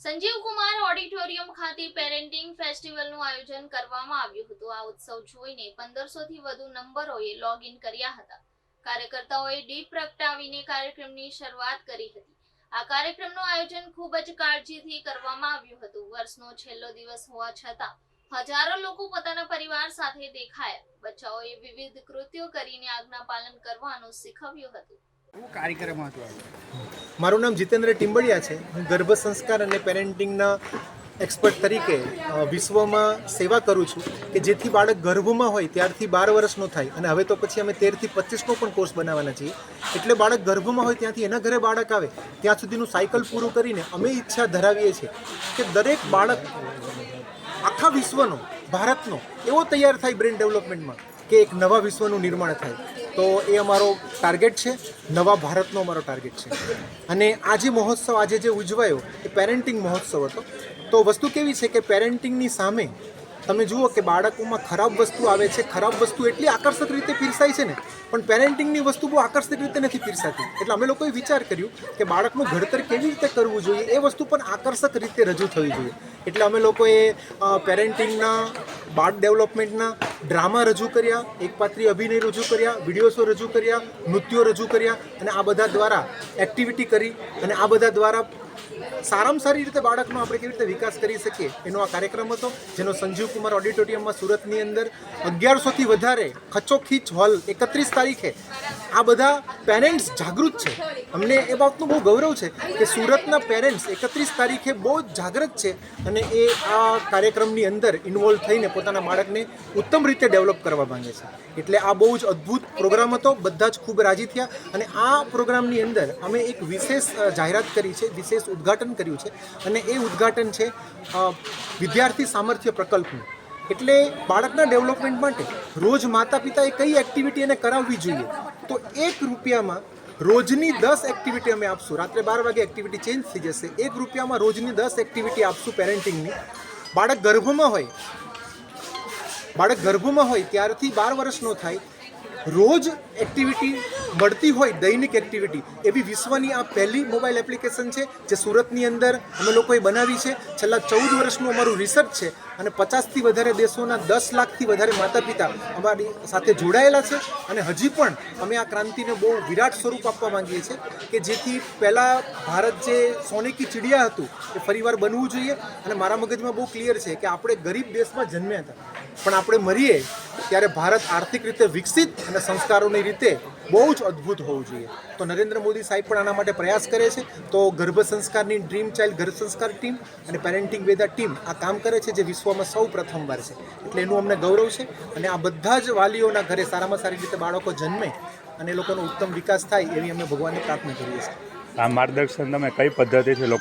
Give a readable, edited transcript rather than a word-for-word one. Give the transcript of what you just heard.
Sanjeev Kumar auditorium ખાતે parenting ફેસ્ટિવલનું આયોજન કરવામાં આવ્યું હતું। આ ઉત્સવ જોઈને 1500 થી વધુ નંબરોએ લોગિન કર્યા હતા। કાર્યકર્તાઓએ દીપ પ્રગટાવીને કાર્યક્રમની શરૂઆત કરી હતી। આ કાર્યક્રમનું આયોજન ખૂબ જ કાળજીથી કરવામાં આવ્યું હતું। વર્ષનો છેલ્લો દિવસ હોવા છતાં હજારો લોકો પોતાના પરિવાર સાથે દેખાયા। બચ્ચાઓએ વિવિધ કૃત્યો કરીને આજ્ઞા પાલન કરવાનું શીખવ્યું હતું। કાર્યક્રમ હતો। મારું નામ જીતેન્દ્ર ટિમ્બડિયા છે। હું ગર્ભ સંસ્કાર અને પેરેન્ટિંગના એક્સપર્ટ તરીકે વિશ્વમાં સેવા કરું છું કે જેથી બાળક ગર્ભમાં હોય ત્યારથી 12 વર્ષનો થાય અને હવે તો પછી અમે 13 થી 25નો પણ કોર્સ બનાવવાના છીએ। એટલે બાળક ગર્ભમાં હોય ત્યાંથી એના ઘરે બાળક આવે ત્યાં સુધીનું સાયકલ પૂરું કરીને અમે ઈચ્છા ધરાવીએ છીએ કે દરેક બાળક આખા વિશ્વનો, ભારતનો એવો તૈયાર થાય બ્રેન ડેવલપમેન્ટમાં કે એક નવા વિશ્વનું નિર્માણ થાય। તો એ અમારો ટાર્ગેટ છે, નવા ભારતનો અમારો ટાર્ગેટ છે। અને આ જે મહોત્સવ આજે જે ઉજવાયો એ પેરેન્ટિંગ મહોત્સવ હતો। તો વસ્તુ કેવી છે કે પેરેન્ટિંગની સામે તમે જુઓ કે બાળકોમાં ખરાબ વસ્તુ આવે છે। ખરાબ વસ્તુ એટલી આકર્ષક રીતે પીરસાય છે ને, પણ પેરેન્ટિંગની વસ્તુ બહુ આકર્ષક રીતે નથી પીરસાતી। એટલે અમે લોકોએ વિચાર કર્યું કે બાળકનું ઘડતર કેવી રીતે કરવું જોઈએ એ વસ્તુ પણ આકર્ષક રીતે રજૂ થવી જોઈએ। એટલે અમે લોકોએ પેરેન્ટિંગના, બાળ ડેવલપમેન્ટના ડ્રામા રજૂ કર્યા, એકપાત્રીય અભિનય રજૂ કર્યા, વિડીયો શો રજૂ કર્યા, નૃત્યો રજૂ કર્યા અને આ બધા દ્વારા એક્ટિવિટી કરી અને આ બધા દ્વારા સારામાં સારી રીતે બાળકનો આપણે કેવી રીતે વિકાસ કરી શકીએ એનો આ કાર્યક્રમ હતો, જેનો સંજીવ કુમાર ઓડિટોરિયમમાં સુરતની અંદર 1100થી વધારે ખચોખીચ હોલ 31 તારીખે આ બધા પેરેન્ટ્સ જાગૃત છે। અમને એ બાબતનું બહુ ગૌરવ છે કે સુરતના પેરેન્ટ્સ 31 તારીખે બહુ જ જાગૃત છે અને એ આ કાર્યક્રમની અંદર ઇન્વોલ્વ થઈને પોતાના બાળકને ઉત્તમ રીતે ડેવલપ કરવા માંગે છે। એટલે આ બહુ જ અદ્ભુત પ્રોગ્રામ હતો। બધા જ ખૂબ રાજી થયા અને આ પ્રોગ્રામની અંદર અમે એક વિશેષ જાહેરાત કરી છે, વિશેષ ઉદ્ઘાટન કર્યું છે અને એ ઉદ્ઘાટન છે વિદ્યાર્થી સામર્થ્ય પ્રકલ્પનું। એટલે બાળકના ડેવલપમેન્ટ માટે રોજ માતા પિતાએ કઈ એક્ટિવિટી એને કરાવવી જોઈએ, તો ₹1 રોજની 10 એક્ટિવિટી અમે આપશું। રાત્રે 12 વાગે એક્ટિવિટી ચેન્જ થઈ જશે। ₹1 રોજની 10 એક્ટિવિટી આપશું પેરેન્ટિંગની। બાળક ગર્ભમાં હોય ત્યારથી 12 વર્ષનો થાય, રોજ એક્ટિવિટી મળતી હોય, દૈનિક એક્ટિવિટી, એવી વિશ્વની આ પહેલી મોબાઈલ એપ્લિકેશન છે જે સુરતની અંદર અમે લોકોએ બનાવી છે। છેલ્લા 14 વર્ષનું અમારું રિસર્ચ છે અને 50થી વધારે દેશોના 10 લાખથી વધારે માતા પિતા અમારી સાથે જોડાયેલા છે અને હજી પણ અમે આ ક્રાંતિને બહુ વિરાટ સ્વરૂપ આપવા માંગીએ છીએ કે જેથી પહેલાં ભારત જે સોને કી ચિડિયા હતું એ ફરીવાર બનવું જોઈએ। અને મારા મગજમાં બહુ ક્લિયર છે કે આપણે ગરીબ દેશમાં જન્મ્યા હતા, પણ આપણે મરીએ ત્યારે ભારત આર્થિક રીતે વિકસિત અને સંસ્કારોની રીતે બહુ જ અદ્ભુત હોવું જોઈએ। તો નરેન્દ્ર મોદી સાહેબ પણ આના માટે પ્રયાસ કરે છે। તો ગર્ભ સંસ્કારની ડ્રીમ ચાઇલ્ડ ગર્ભ સંસ્કાર ટીમ અને પેરેન્ટિંગ વેદા ટીમ આ કામ કરે છે જે વિશ્વમાં સૌ પ્રથમવાર છે। એટલે એનું અમને ગૌરવ છે અને આ બધા જ વાલીઓના ઘરે સારામાં સારી રીતે બાળકો જન્મે અને એ લોકોનો ઉત્તમ વિકાસ થાય એવી અમે ભગવાનને પ્રાર્થના કરીએ છીએ। આ માર્ગદર્શન તમે કઈ પદ્ધતિથી લોકો